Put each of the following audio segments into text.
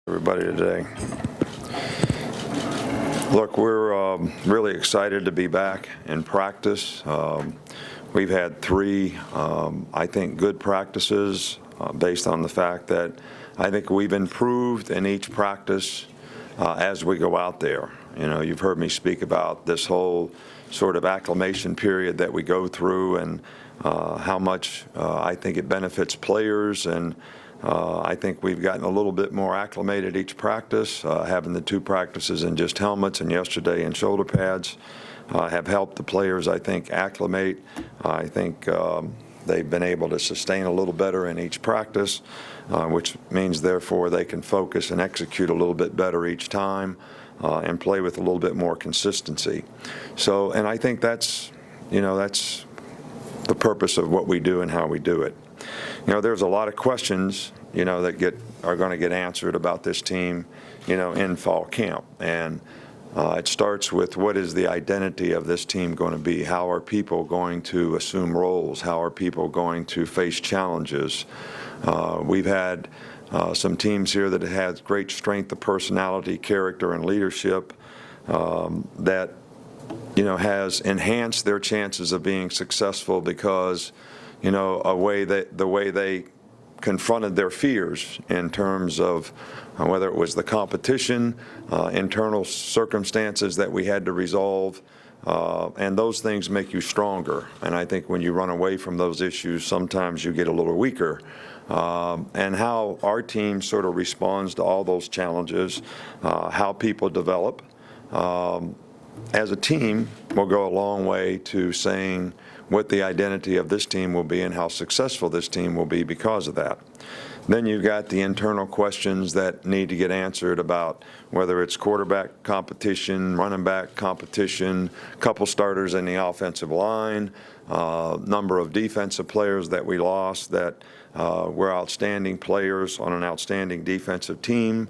Everybody today. Look, we're really excited to be back in practice. We've had three, I think, good practices based on the fact that I think we've improved in each practice as we go out there. You know, you've heard me speak about this whole sort of acclimation period that we go through and how much I think it benefits players, and I think we've gotten a little bit more acclimated each practice. Having the two practices in just helmets and yesterday in shoulder pads have helped the players, I think, acclimate. I think they've been able to sustain a little better in each practice, which means, therefore, they can focus and execute a little bit better each time and play with a little bit more consistency. So, and I think that's the purpose of what we do and how we do it. You know, there's a lot of questions, that are going to get answered about this team, in fall camp. And it starts with, what is the identity of this team going to be? How are people going to assume roles? How are people going to face challenges? We've had some teams here that have great strength of personality, character, and leadership that has enhanced their chances of being successful because the way they confronted their fears in terms of whether it was the competition, internal circumstances that we had to resolve, and those things make you stronger. And I think when you run away from those issues, sometimes you get a little weaker. And how our team sort of responds to all those challenges, how people develop as a team will go a long way to saying what the identity of this team will be and how successful this team will be because of that. Then you've got the internal questions that need to get answered about whether it's quarterback competition, running back competition, couple starters in the offensive line, number of defensive players that we lost that were outstanding players on an outstanding defensive team.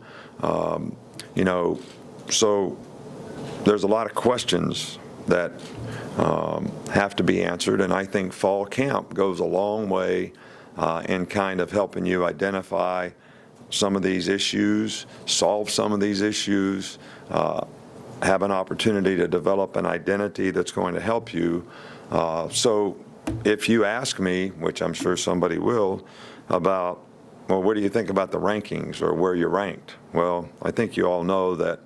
So there's a lot of questions that have to be answered, and I think fall camp goes a long way in kind of helping you identify some of these issues, solve some of these issues, have an opportunity to develop an identity that's going to help you. So if you ask me, which I'm sure somebody will, about, well, what do you think about the rankings or where you're ranked? Well, I think you all know that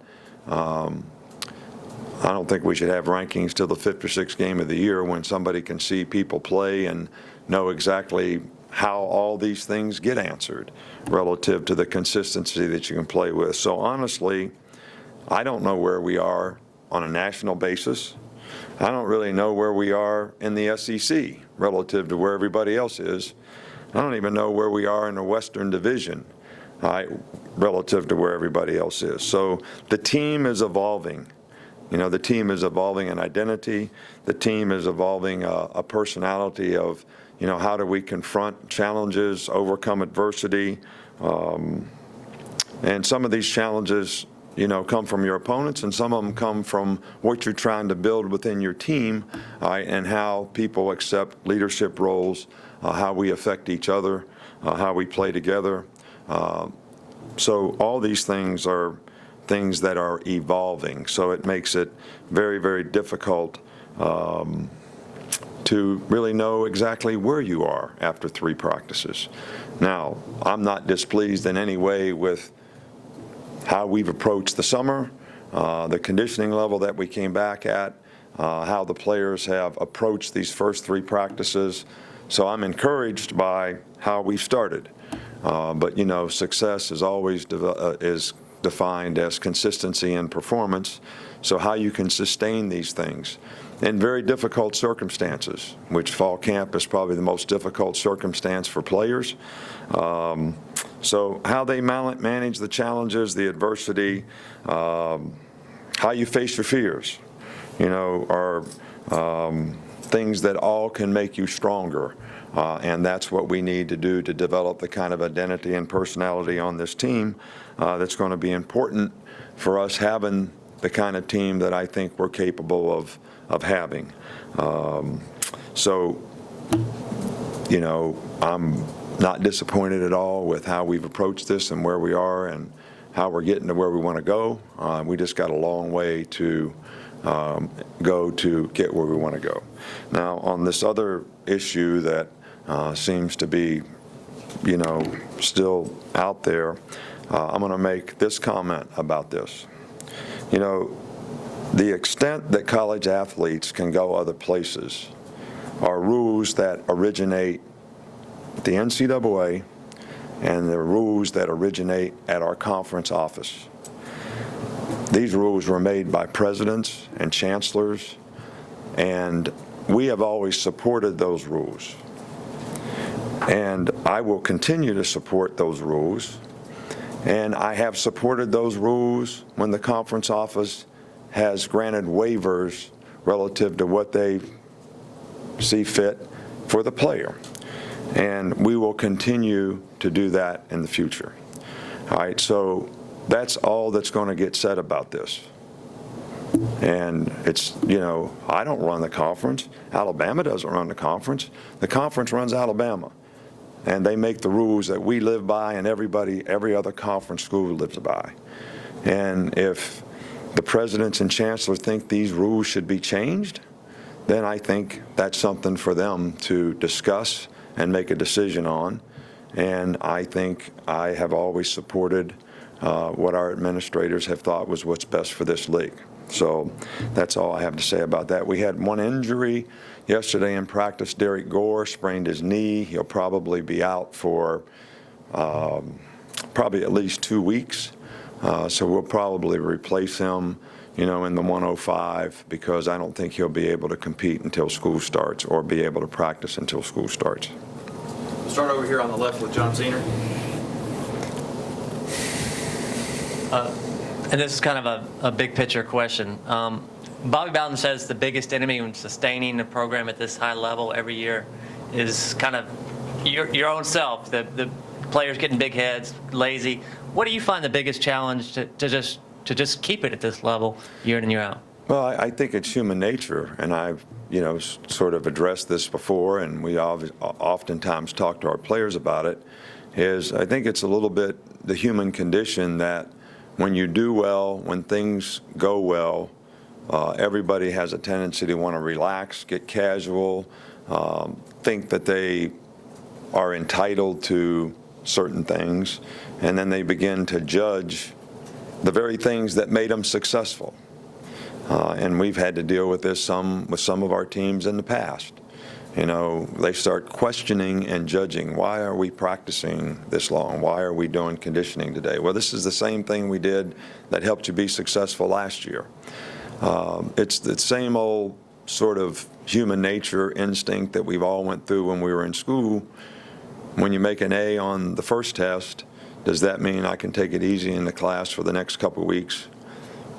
I don't think we should have rankings till the 5th or 6th game of the year when somebody can see people play and know exactly how all these things get answered relative to the consistency that you can play with. So honestly, I don't know where we are on a national basis. I don't really know where we are in the SEC relative to where everybody else is. I don't even know where we are in the Western Division relative to where everybody else is. So the team is evolving. The team is evolving an identity. The team is evolving a personality of, how do we confront challenges, overcome adversity. And some of these challenges, come from your opponents, and some of them come from what you're trying to build within your team, and how people accept leadership roles, how we affect each other, how we play together. So all these things are things that are evolving, so it makes it very, very difficult to really know exactly where you are after 3 practices. Now, I'm not displeased in any way with how we've approached the summer, the conditioning level that we came back at, how the players have approached these first 3 practices. So I'm encouraged by how we've started. But success is always is defined as consistency and performance. So how you can sustain these things in very difficult circumstances, which fall camp is probably the most difficult circumstance for players. So how they manage the challenges, the adversity, how you face your fears, are things that all can make you stronger. And that's what we need to do to develop the kind of identity and personality on this team that's going to be important for us having the kind of team that I think we're capable of having. So, I'm not disappointed at all with how we've approached this and where we are and how we're getting to where we want to go. We just got a long way to go to get where we want to go. Now, on this other issue that seems to be, still out there, I'm going to make this comment about this. The extent that college athletes can go other places are rules that originate at the NCAA and the rules that originate at our conference office. These rules were made by presidents and chancellors, and we have always supported those rules. And I will continue to support those rules. And I have supported those rules when the conference office has granted waivers relative to what they see fit for the player. And we will continue to do that in the future. All right, so that's all that's going to get said about this. And it's, I don't run the conference. Alabama doesn't run the conference. The conference runs Alabama. And they make the rules that we live by and every other conference school lives by. And if the presidents and chancellors think these rules should be changed, then I think that's something for them to discuss and make a decision on. And I think I have always supported what our administrators have thought was what's best for this league. So that's all I have to say about that. We had one injury yesterday in practice. Derek Gore sprained his knee. He'll probably be out for probably at least 2 weeks. So we'll probably replace him, in the 105 because I don't think he'll be able to compete until school starts or be able to practice until school starts. We'll start over here on the left with John Zener. And this is kind of a big picture question. Bobby Bowden says the biggest enemy when sustaining the program at this high level every year is kind of your own self, the players getting big heads, lazy. What do you find the biggest challenge to just keep it at this level year in and year out? Well, I think it's human nature, and I've sort of addressed this before, and we oftentimes talk to our players about it, is I think it's a little bit the human condition that when you do well, when things go well, everybody has a tendency to want to relax, get casual, think that they are entitled to certain things, and then they begin to judge the very things that made them successful. And we've had to deal with this with some of our teams in the past. They start questioning and judging. Why are we practicing this long? Why are we doing conditioning today? Well, this is the same thing we did that helped you be successful last year. It's the same old sort of human nature instinct that we've all went through when we were in school. When you make an A on the first test, does that mean I can take it easy in the class for the next couple of weeks,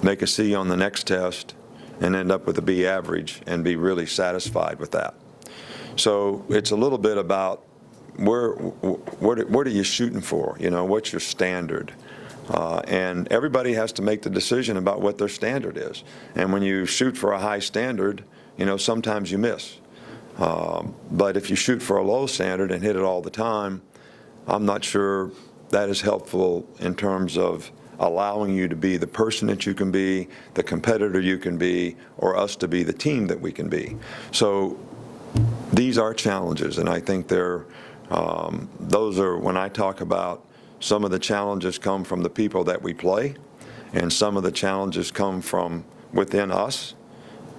make a C on the next test, and end up with a B average and be really satisfied with that? So it's a little bit about what are you shooting for? What's your standard? And everybody has to make the decision about what their standard is. And when you shoot for a high standard, sometimes you miss. But if you shoot for a low standard and hit it all the time, I'm not sure that is helpful in terms of allowing you to be the person that you can be, the competitor you can be, or us to be the team that we can be. So these are challenges, and I think those are, when I talk about some of the challenges come from the people that we play, and some of the challenges come from within us.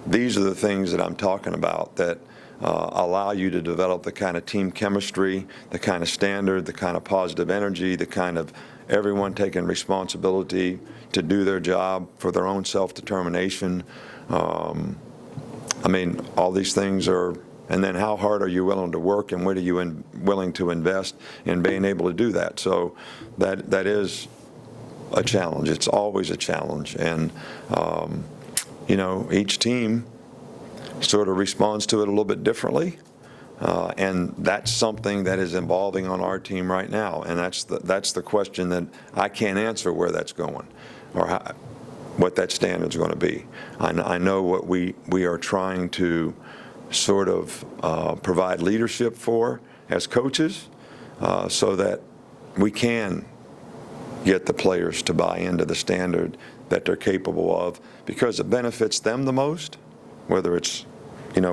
These are the things that I'm talking about that allow you to develop the kind of team chemistry, the kind of standard, the kind of positive energy, the kind of everyone taking responsibility to do their job for their own self-determination. All these things are, and then how hard are you willing to work, and what are you willing to invest in being able to do that? So that is a challenge. It's always a challenge. And, each team sort of responds to it a little bit differently. And that's something that is evolving on our team right now. And that's the question that I can't answer where that's going or what that standard's going to be. I know what we are trying to sort of provide leadership for as coaches so that we can get the players to buy into the standard that they're capable of, because it benefits them the most, whether it's,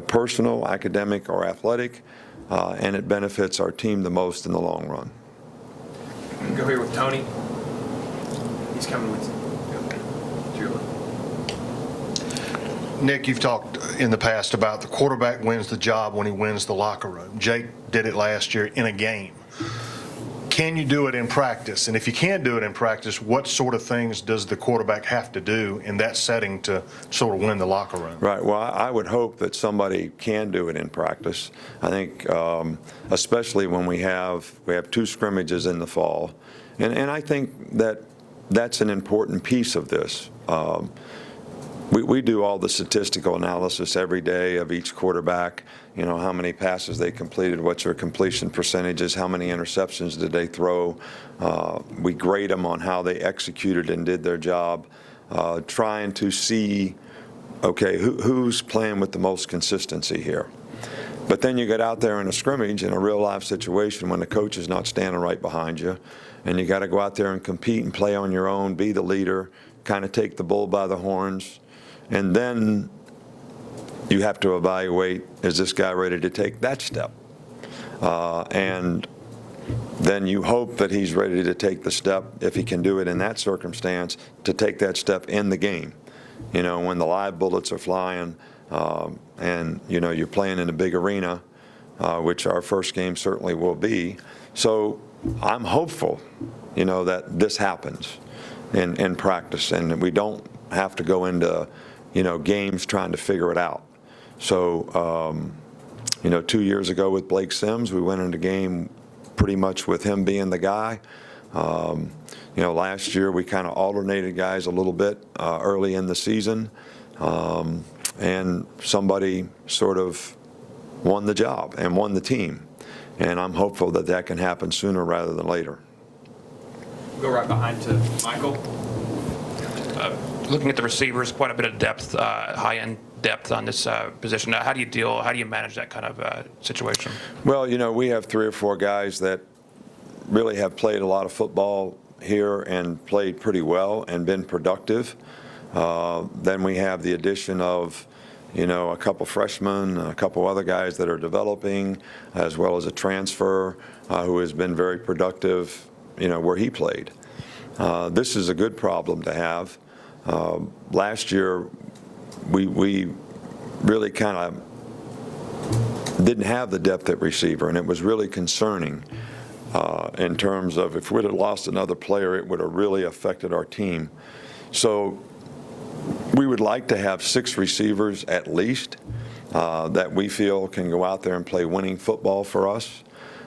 personal, academic, or athletic, and it benefits our team the most in the long run. Go here with Tony. He's coming with you. Nick, you've talked in the past about the quarterback wins the job when he wins the locker room. Jake did it last year in a game. Can you do it in practice? And if you can't do it in practice, what sort of things does the quarterback have to do in that setting to sort of win the locker room? Right. Well, I would hope that somebody can do it in practice. I think, especially when we have 2 scrimmages in the fall, and I think that that's an important piece of this. We do all the statistical analysis every day of each quarterback, how many passes they completed, what's their completion percentages, how many interceptions did they throw. We grade them on how they executed and did their job, trying to see, okay, who's playing with the most consistency here. But then you get out there in a scrimmage in a real life situation when the coach is not standing right behind you, and you got to go out there and compete and play on your own, be the leader, kind of take the bull by the horns. And then you have to evaluate, is this guy ready to take that step? And then you hope that he's ready to take the step, if he can do it in that circumstance, to take that step in the game. When the live bullets are flying, and, you're playing in a big arena, which our first game certainly will be. So I'm hopeful, that this happens in practice, and we don't have to go into games trying to figure it out. So, 2 years ago with Blake Sims, we went into game pretty much with him being the guy. Last year we kind of alternated guys a little bit early in the season, and somebody sort of won the job and won the team. And I'm hopeful that that can happen sooner rather than later. Go right behind to Michael. Looking at the receivers, quite a bit of depth, high-end depth on this position. How do you manage that kind of situation? Well, we have 3 or 4 guys that really have played a lot of football here and played pretty well and been productive. Then we have the addition of, a couple freshmen, a couple other guys that are developing, as well as a transfer who has been very productive, where he played. This is a good problem to have. Last year, we really kind of didn't have the depth at receiver, and it was really concerning in terms of if we'd have lost another player, it would have really affected our team. So we would like to have 6 receivers at least that we feel can go out there and play winning football for us.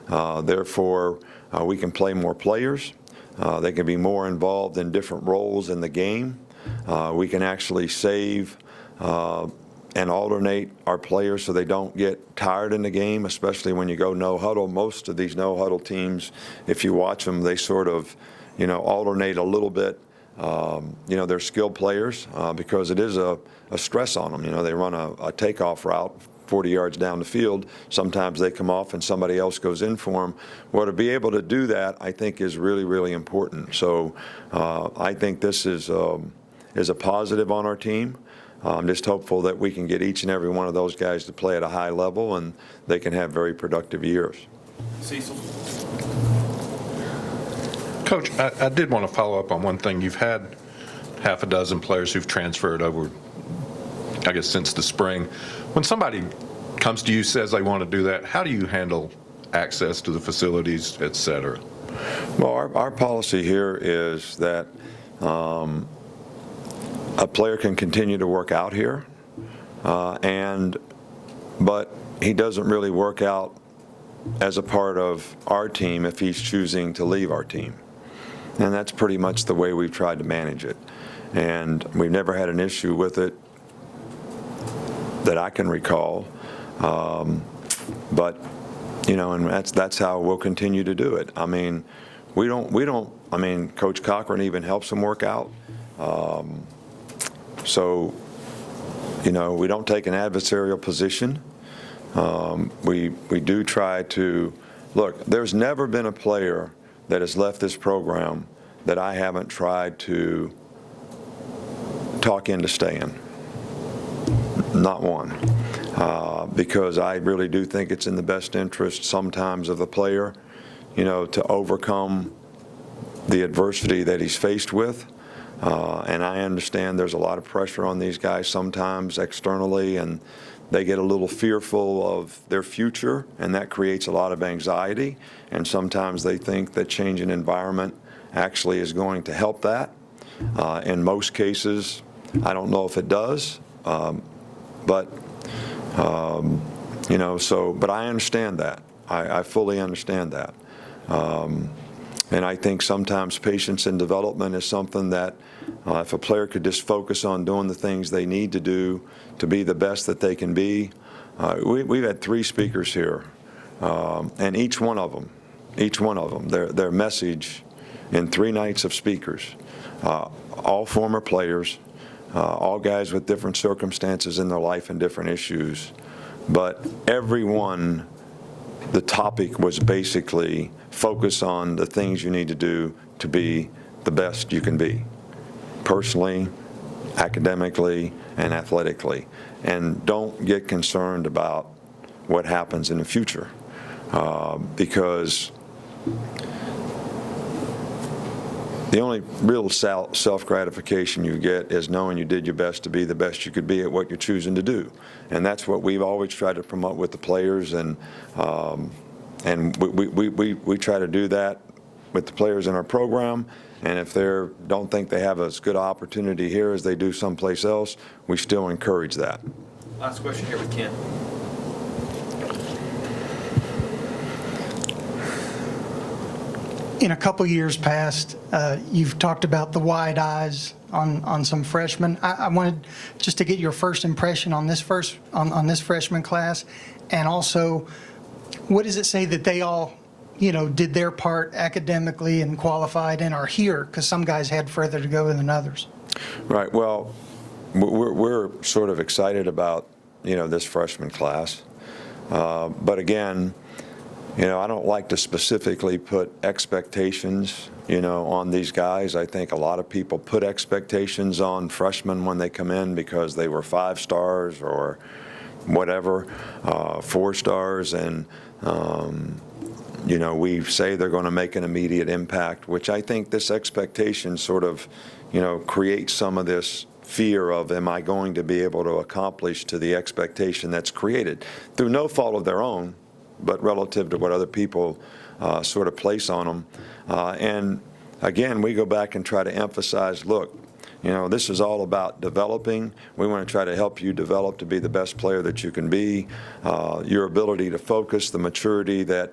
Therefore, we can play more players. They can be more involved in different roles in the game. We can actually save and alternate our players so they don't get tired in the game, especially when you go no huddle. Most of these no huddle teams, if you watch them, they sort of, alternate a little bit. They're skilled players because it is a stress on them. They run a takeoff route 40 yards down the field. Sometimes they come off and somebody else goes in for them. Well, to be able to do that, I think, is really, really important. So I think this is a positive on our team. I'm just hopeful that we can get each and every one of those guys to play at a high level and they can have very productive years. Cecil. Coach, I did want to follow up on one thing. You've had half a dozen players who've transferred over, I guess, since the spring. When somebody comes to you, says they want to do that, how do you handle access to the facilities, et cetera? Well, our policy here is that a player can continue to work out here, but he doesn't really work out as a part of our team if he's choosing to leave our team. And that's pretty much the way we've tried to manage it. And we've never had an issue with it that I can recall. But, and that's how we'll continue to do it. I mean, Coach Cochran even helps him work out. So, we don't take an adversarial position. We do try to, look, there's never been a player that has left this program that I haven't tried to talk into staying. Not one. Because I really do think it's in the best interest sometimes of the player, to overcome the adversity that he's faced with. And I understand there's a lot of pressure on these guys sometimes externally, and they get a little fearful of their future, and that creates a lot of anxiety. And sometimes they think that changing environment actually is going to help that. In most cases, I don't know if it does, but I understand that. I fully understand that. And I think sometimes patience and development is something that if a player could just focus on doing the things they need to do to be the best that they can be. We've had 3 speakers here, and each one of them, their message in 3 nights of speakers, all former players, all guys with different circumstances in their life and different issues, but everyone, the topic was basically focus on the things you need to do to be the best you can be, personally, academically, and athletically. And don't get concerned about what happens in the future, because the only real self-gratification you get is knowing you did your best to be the best you could be at what you're choosing to do. And that's what we've always tried to promote with the players, and we try to do that with the players in our program. And if they don't think they have as good opportunity here as they do someplace else, we still encourage that. Last question here with Ken. In a couple years past, you've talked about the wide eyes on some freshmen. I wanted just to get your first impression on this freshman class, and also, what does it say that they all, did their part academically and qualified and are here? Because some guys had further to go than others. Right. Well, we're sort of excited about this freshman class, but again, I don't like to specifically put expectations, on these guys. I think a lot of people put expectations on freshmen when they come in because they were 5 stars or whatever, 4 stars, and we say they're going to make an immediate impact, which I think this expectation sort of, creates some of this fear of, am I going to be able to accomplish to the expectation that's created through no fault of their own, but relative to what other people sort of place on them. And again, we go back and try to emphasize, look, this is all about developing. We want to try to help you develop to be the best player that you can be. Your ability to focus, the maturity that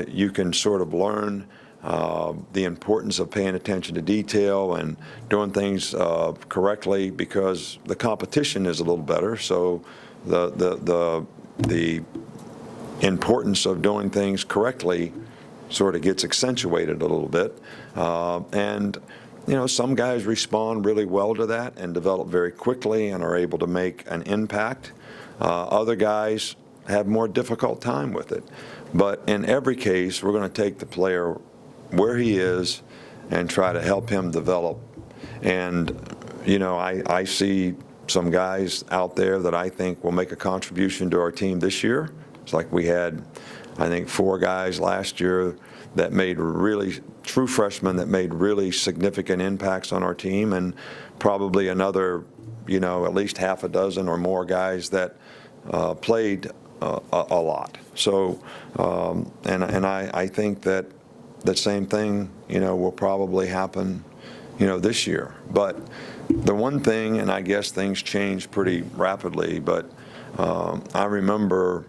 you can sort of learn, the importance of paying attention to detail and doing things correctly, because the competition is a little better. So the importance of doing things correctly sort of gets accentuated a little bit. And some guys respond really well to that and develop very quickly and are able to make an impact. Other guys have more difficult time with it. But in every case, we're going to take the player where he is and try to help him develop. And, I see some guys out there that I think will make a contribution to our team this year. It's like we had, I think, 4 guys last year that made really true freshmen that made really significant impacts on our team, and probably another, at least half a dozen or more guys that played a lot. So, and I think that the same thing, will probably happen, this year. But the one thing, and I guess things change pretty rapidly, but I remember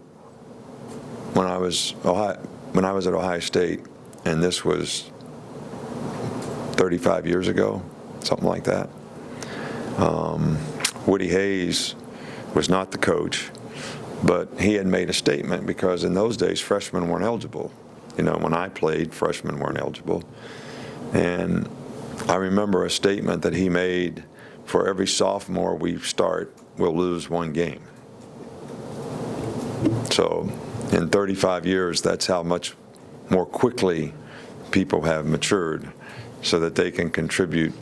when I was at Ohio State, and this was 35 years ago, something like that. Woody Hayes was not the coach, but he had made a statement, because in those days freshmen weren't eligible. When I played, freshmen weren't eligible. And I remember a statement that he made: for every sophomore we start, we'll lose 1 game. So in 35 years, that's how much more quickly people have matured. so that they can contribute,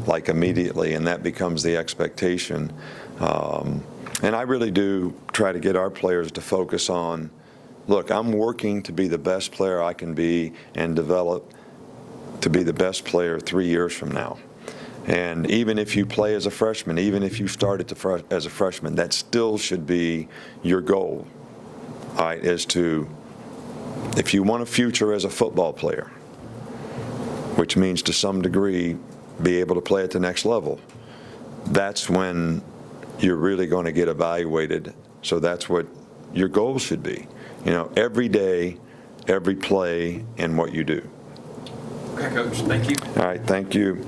like immediately, and that becomes the expectation. And I really do try to get our players to focus on, look, I'm working to be the best player I can be and develop to be the best player 3 years from now. And even if you play as a freshman, even if you started as a freshman, that still should be your goal, all right, is to, if you want a future as a football player, which means to some degree be able to play at the next level, that's when you're really going to get evaluated. So that's what your goal should be, every day, every play, and what you do. Okay, Coach, thank you. All right, thank you.